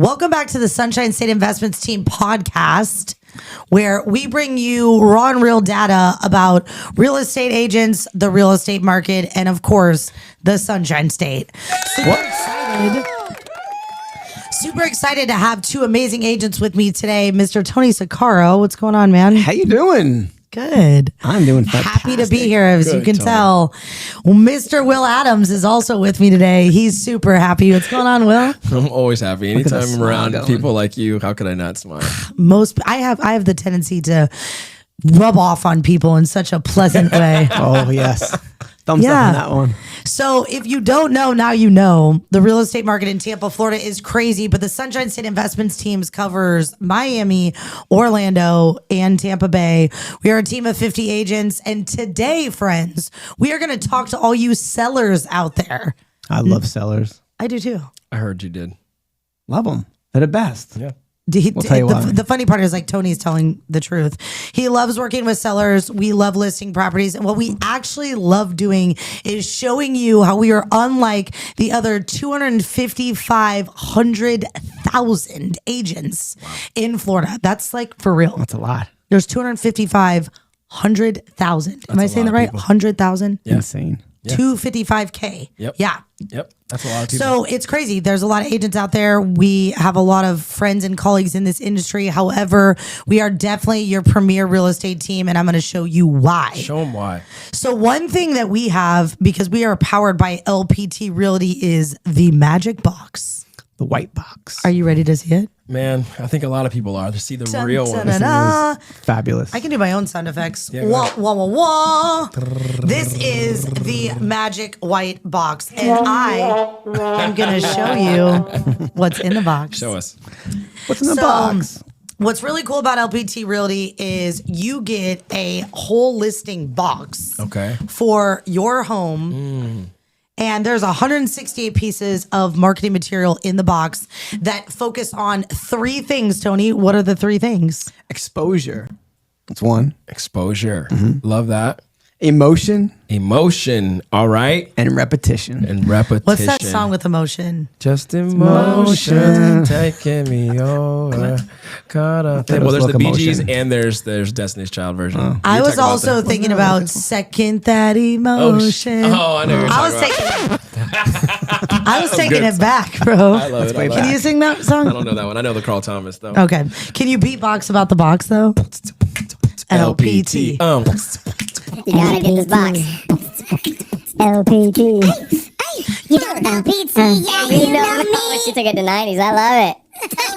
Welcome back to the Sunshine State Investments Team podcast, where we bring you raw and real data about real estate agents, the real estate market, and of course, the Sunshine State. Super excited to have two amazing agents with me today. Mr. Tony Saccaro. What's going on, man? How you doing? Good. I'm doing fantastic. Happy to be here, as you can tell. Mr. Will Adams is also with me today. He's super happy. What's going on, Will? I'm always happy. Anytime I'm around people like you, how could I not smile? I have the tendency to rub off on people in such a pleasant way. Oh, yes. Thumbs up on that one. So if you don't know, now you know. The real estate market in Tampa, Florida is crazy, but the Sunshine State Investments teams covers Miami, Orlando, and Tampa Bay. We are a team of 50 agents, and today, friends, we are going to talk to all you sellers out there. I love sellers. I do too. I heard you did. Love them. They're the best. Yeah. The funny part is, like, Tony's telling the truth. He loves working with sellers. We love listing properties. And what we actually love doing is showing you how we are unlike the other 255,000 agents in Florida. That's like for real. That's a lot. There's 255,000. Am I saying that right? 100,000? Yeah. Insane. Yeah. 255K. Yep. Yeah. Yep. That's a lot of people. So it's crazy. There's a lot of agents out there. We have a lot of friends and colleagues in this industry. However, we are definitely your premier real estate team, and I'm going to show you why. Show them why. So one thing that we have, because we are powered by LPT Realty, is the magic box. The white box. Are you ready to see it? Man, I think a lot of people are. To see the Dun, real dun, one. dun, dun. Fabulous. I can do my own sound effects. Yeah, Wah, wah, wah, wah. This is the magic white box, and I am going to show you what's in the box. Show us. What's in the box? What's really cool about LPT Realty is you get a whole listing box Okay. for your home. And there's 168 pieces of marketing material in the box that focus on three things, Tony. What are the three things? Exposure. That's one. Exposure. Love that. Emotion Emotion. All right. and repetition. And repetition. What's that song with emotion? Just emotion taking me over. Caught up. Well, there's the Bee Gees and there's Destiny's Child version. I was also thinking about second that emotion. Oh, I know what you're I was talking about. I was taking it back, bro. I love it. I love Can it. you sing that song? I don't know that one. I know the Carl Thomas though. Okay. Can you beatbox about the box though? LPT. You gotta get this box. LPT. You know LPT, yeah, you know me. She took it to 90s. I love it.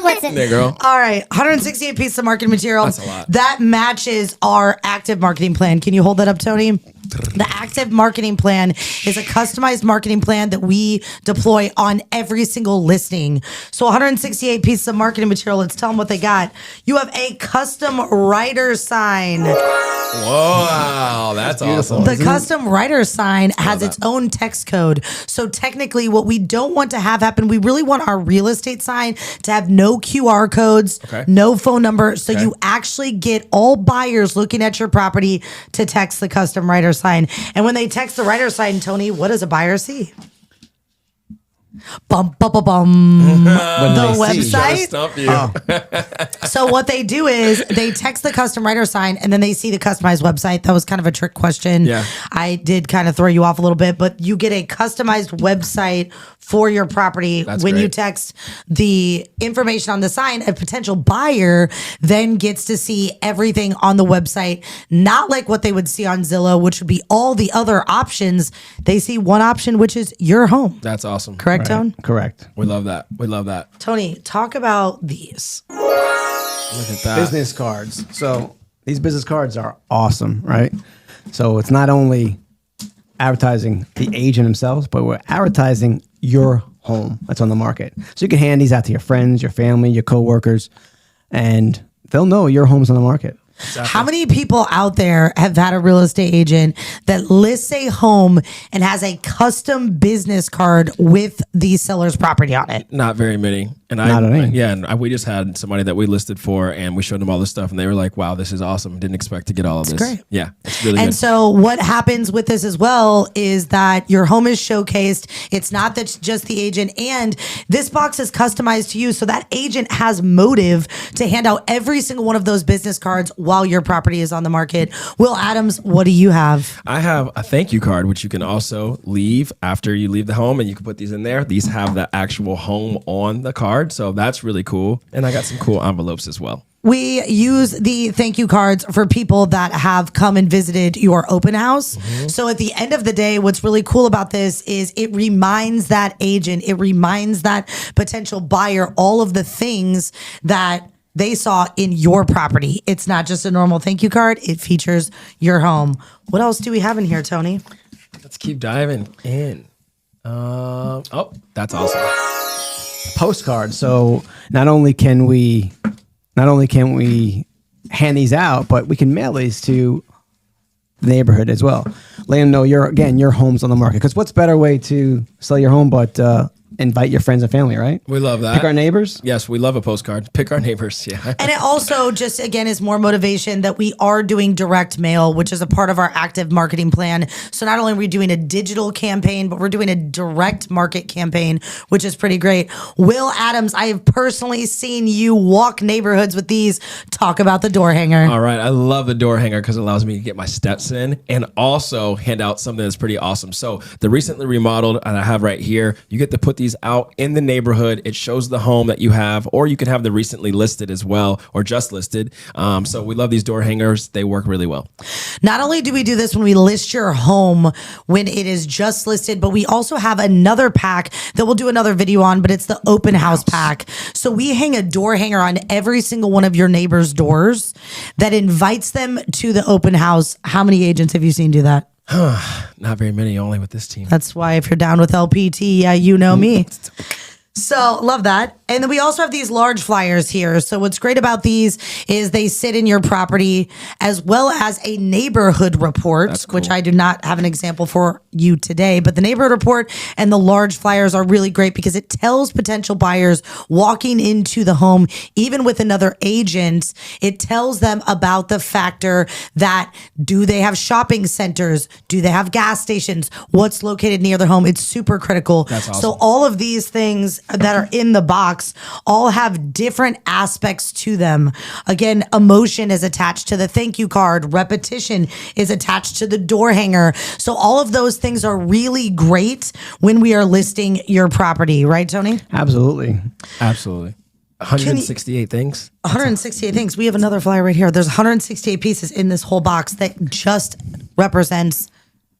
What's it? There, girl. All right, 168 pieces of marketing material. That's a lot. That matches our active marketing plan. Can you hold that up, Tony? The active marketing plan is a customized marketing plan that we deploy on every single listing. So 168 pieces of marketing material. Let's tell them what they got. You have a custom writer sign. Wow, that's awesome. The custom writer sign has its own text code. So technically what we don't want to have happen, we really want our real estate sign to have no QR codes, no phone number. So you actually get all buyers looking at your property to text the custom writer sign. And when they text the writer sign, Tony, what does a buyer see? Bum, bum, bum, bum. The website. Stump you. So what they do is they text the custom writer sign and then they see the customized website. That was kind of a trick question. Yeah. I did kind of throw you off a little bit, but you get a customized website for your property. That's when you great. text the information on the sign. A potential buyer then gets to see everything on the website, not like what they would see on Zillow, which would be all the other options. They see one option, which is your home. That's awesome. Correct, Tone? Correct. We love that. We love that. Tony, talk about these. Look at that. Business cards. So these business cards are awesome, right? So it's not only advertising the agent themselves, but we're advertising your home that's on the market. So you can hand these out to your friends, your family, your coworkers, and they'll know your home's on the market. Exactly. How many people out there have had a real estate agent that lists a home and has a custom business card with the seller's property on it? Not very many. And we just had somebody that we listed for, and we showed them all this stuff, and they were like, "Wow, this is awesome! Didn't expect to get all of this." Great. Yeah, it's really and good. So what happens with this as well is that your home is showcased. It's not that just the agent, and this box is customized to you, so that agent has motive to hand out every single one of those business cards while your property is on the market. Will Adams, what do you have? I have a thank you card, which you can also leave after you leave the home, and you can put these in there. These have the actual home on the card. So that's really cool. And I got some cool envelopes as well. We use the thank you cards for people that have come and visited your open house. So at the end of the day, what's really cool about this is it reminds that agent, it reminds that potential buyer all of the things that they saw in your property. It's not just a normal thank you card. It features your home. What else do we have in here, Tony? Let's keep diving in. That's awesome. Postcards. So not only can we hand these out, but we can mail these to the neighborhood as well. Let them know your home's on the market. Because what's better way to sell your home but invite your friends and family, right? We love that. Pick our neighbors. Yes, we love a postcard. Pick our neighbors. Yeah. And it also just, again, is more motivation that we are doing direct mail, which is a part of our active marketing plan. So not only are we doing a digital campaign, but we're doing a direct market campaign, which is pretty great. Will Adams, I have personally seen you walk neighborhoods with these. Talk about the door hanger. All right. I love the door hanger because it allows me to get my steps in and also hand out something that's pretty awesome. So the recently remodeled, and I have right here, you get to put these out in the neighborhood. It shows the home that you have, or you can have the recently listed as well, or just listed. So we love these door hangers. They work really well. Not only do we do this when we list your home when it is just listed, but we also have another pack that we'll do another video on, but it's the open house pack. So we hang a door hanger on every single one of your neighbor's doors that invites them to the open house. How many agents have you seen do that? Not very many, only with this team. That's why if you're down with LPT, yeah, you know me. So love that. And then we also have these large flyers here. So what's great about these is they sit in your property as well as a neighborhood report, which I do not have an example for you today. But the neighborhood report and the large flyers are really great because it tells potential buyers walking into the home, even with another agent, it tells them about the factor that do they have shopping centers? Do they have gas stations? What's located near their home? It's super critical. That's awesome. So all of these things that are in the box all have different aspects to them. Again, emotion is attached to the thank you card. Repetition is attached to the door hanger. So all of those things are really great when we are listing your property, right, Tony? Absolutely. 168 things. 168 things. We have another flyer right here. There's 168 pieces in this whole box that just represents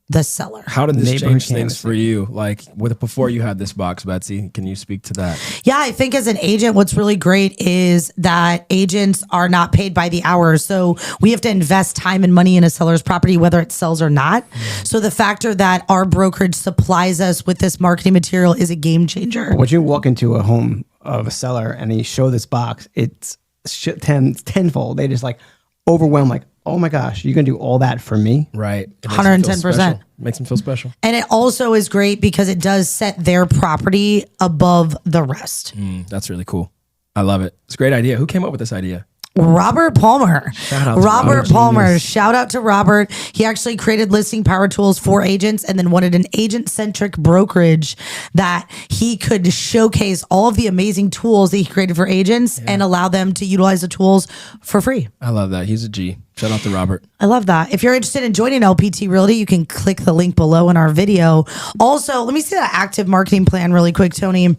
the seller. How did this change things for you? Like before you had this box, Betsy, can you speak to that? Yeah, I think as an agent, what's really great is that agents are not paid by the hour. So we have to invest time and money in a seller's property, whether it sells or not. So the factor that our brokerage supplies us with this marketing material is a game changer. When you walk into a home of a seller and you show this box, it's tenfold. They just like overwhelmed, like, oh my gosh, you're going to do all that for me? Right. 110%. Makes them feel special. And it also is great because it does set their property above the rest. That's really cool. I love it. It's a great idea. Who came up with this idea? Robert Palmer. Shout out to Robert Palmer. Genius. Shout out to Robert. He actually created listing power tools for agents and then wanted an agent-centric brokerage that he could showcase all of the amazing tools that he created for agents and allow them to utilize the tools for free. I love that. He's a G. Shout out to Robert. I love that. If you're interested in joining LPT Realty, you can click the link below in our video. Also, let me see that active marketing plan really quick, Tony.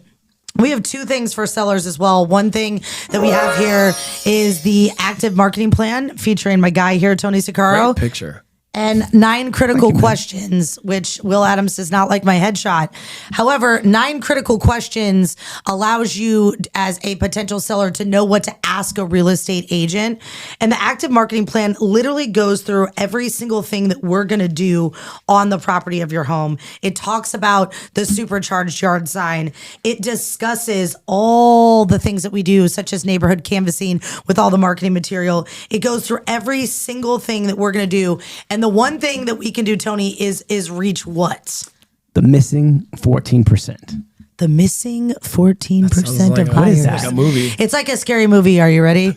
We have two things for sellers as well. One thing that we have here is the active marketing plan featuring my guy here, Tony Sicaro. Great picture. And 9 critical questions, which Will Adams does not like my headshot. However, 9 critical questions allows you as a potential seller to know what to ask a real estate agent. And the active marketing plan literally goes through every single thing that we're going to do on the property of your home. It talks about the supercharged yard sign. It discusses all the things that we do, such as neighborhood canvassing with all the marketing material. It goes through every single thing that we're going to do. And the one thing that we can do, Tony, is reach what? The missing 14%. The missing 14% of like buyers. like a movie. It's like a scary movie. Are you ready?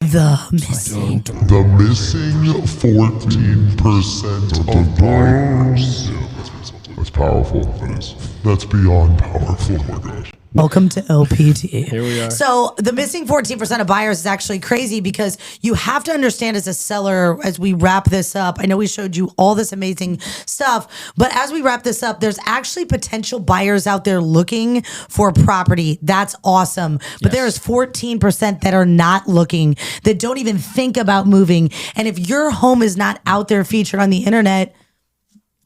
The missing. The missing 14% of buyers. That's powerful. That's beyond powerful. Oh my gosh. Welcome to LPT. Here we are. So the missing 14% of buyers is actually crazy because you have to understand as a seller, as we wrap this up, I know we showed you all this amazing stuff, but as we wrap this up, there's actually potential buyers out there looking for property. That's awesome. But there's 14% that are not looking, that don't even think about moving. And if your home is not out there featured on the internet,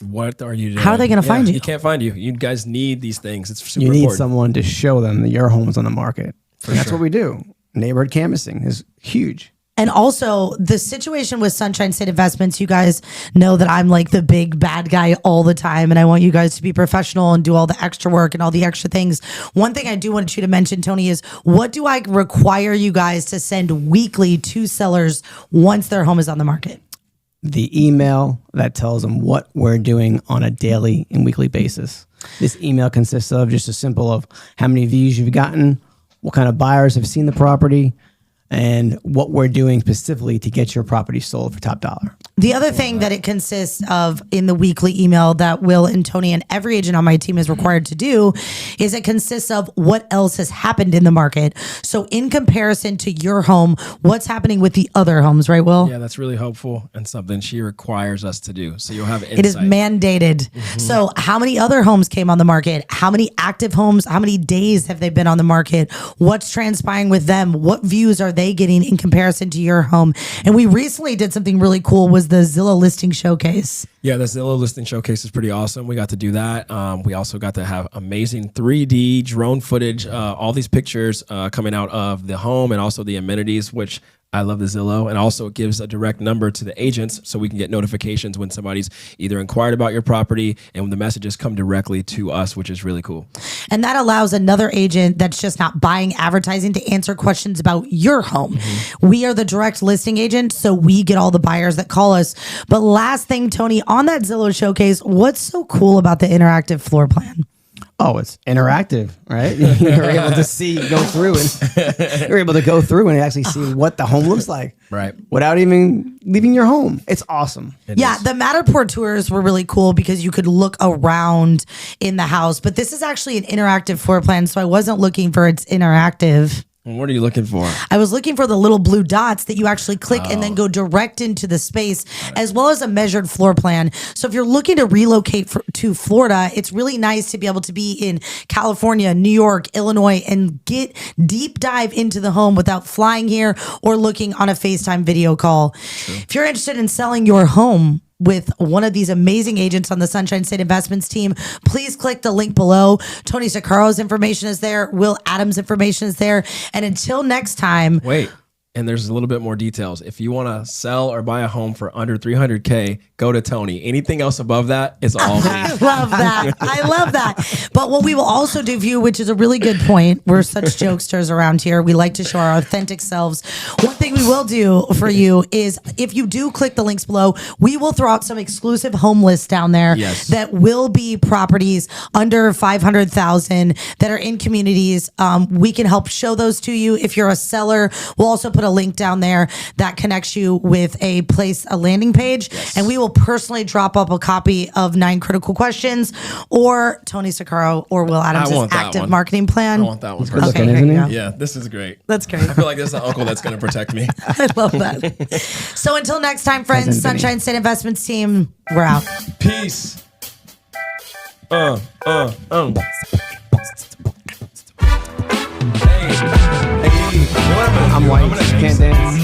what are you doing? How are they going to find you? You can't find you. You guys need these things. It's super You need important. someone to show them that your home is on the market. And that's what we do. Neighborhood canvassing is huge. And also the situation with Sunshine State Investments, you guys know that I'm like the big bad guy all the time. And I want you guys to be professional and do all the extra work and all the extra things. One thing I do want you to mention, Tony, is what do I require you guys to send weekly to sellers once their home is on the market? The email that tells them what we're doing on a daily and weekly basis. This email consists of just a simple of how many views you've gotten, what kind of buyers have seen the property, and what we're doing specifically to get your property sold for top dollar. The other thing that it consists of in the weekly email that Will and Tony and every agent on my team is required to do is it consists of what else has happened in the market. So in comparison to your home, what's happening with the other homes, right, Will? Yeah, that's really helpful and something she requires us to do. So you'll have insight. It is mandated. So how many other homes came on the market? How many active homes? How many days have they been on the market? What's transpiring with them? What views are they getting in comparison to your home? And we recently did something really cool was the Zillow Listing Showcase. Yeah, the Zillow Listing Showcase is pretty awesome. We got to do that. We also got to have amazing 3D drone footage, all these pictures coming out of the home and also the amenities, which I love the Zillow. And also it gives a direct number to the agents so we can get notifications when somebody's either inquired about your property and when the messages come directly to us, which is really cool. And that allows another agent that's just not buying advertising to answer questions about your home. We are the direct listing agent, so we get all the buyers that call us. But last thing, Tony, on that Zillow Showcase, what's so cool about the interactive floor plan? Oh, it's interactive, right? You're able to see, go through, and you're able to go through and actually see what the home looks like, Right. without even leaving your home. It's awesome. Yeah, the Matterport tours were really cool because you could look around in the house. But this is actually an interactive floor plan, so I wasn't looking for its interactive. What are you looking for? I was looking for the little blue dots that you actually click and then go direct into the space, as well as a measured floor plan. So if you're looking to relocate to Florida, it's really nice to be able to be in California, New York, Illinois, and get deep dive into the home without flying here or looking on a FaceTime video call. If you're interested in selling your home with one of these amazing agents on the Sunshine State Investments team, please click the link below. Tony Siccaro's information is there. Will Adams' information is there. And until next time. Wait. And there's a little bit more details. If you want to sell or buy a home for under $300K, go to Tony. Anything else above that is all me. I love that. I love that. But what we will also do for you, which is a really good point, we're such jokesters around here. We like to show our authentic selves. One thing we will do for you is if you do click the links below, we will throw out some exclusive home lists down there that will be properties under 500,000 that are in communities. We can help show those to you. If you're a seller, we'll also put a link down there that connects you with a landing page, and we will personally drop up a copy of 9 Critical Questions or Tony Siccaro or Will Adams' active marketing plan. I want that one. Good looking, isn't it? Yeah, this is great. That's great. I feel like this is the uncle that's going to protect me. I love that. So until next time, friends, Sunshine State Investments team, we're out. Peace. Hey. I'm white, can't dance.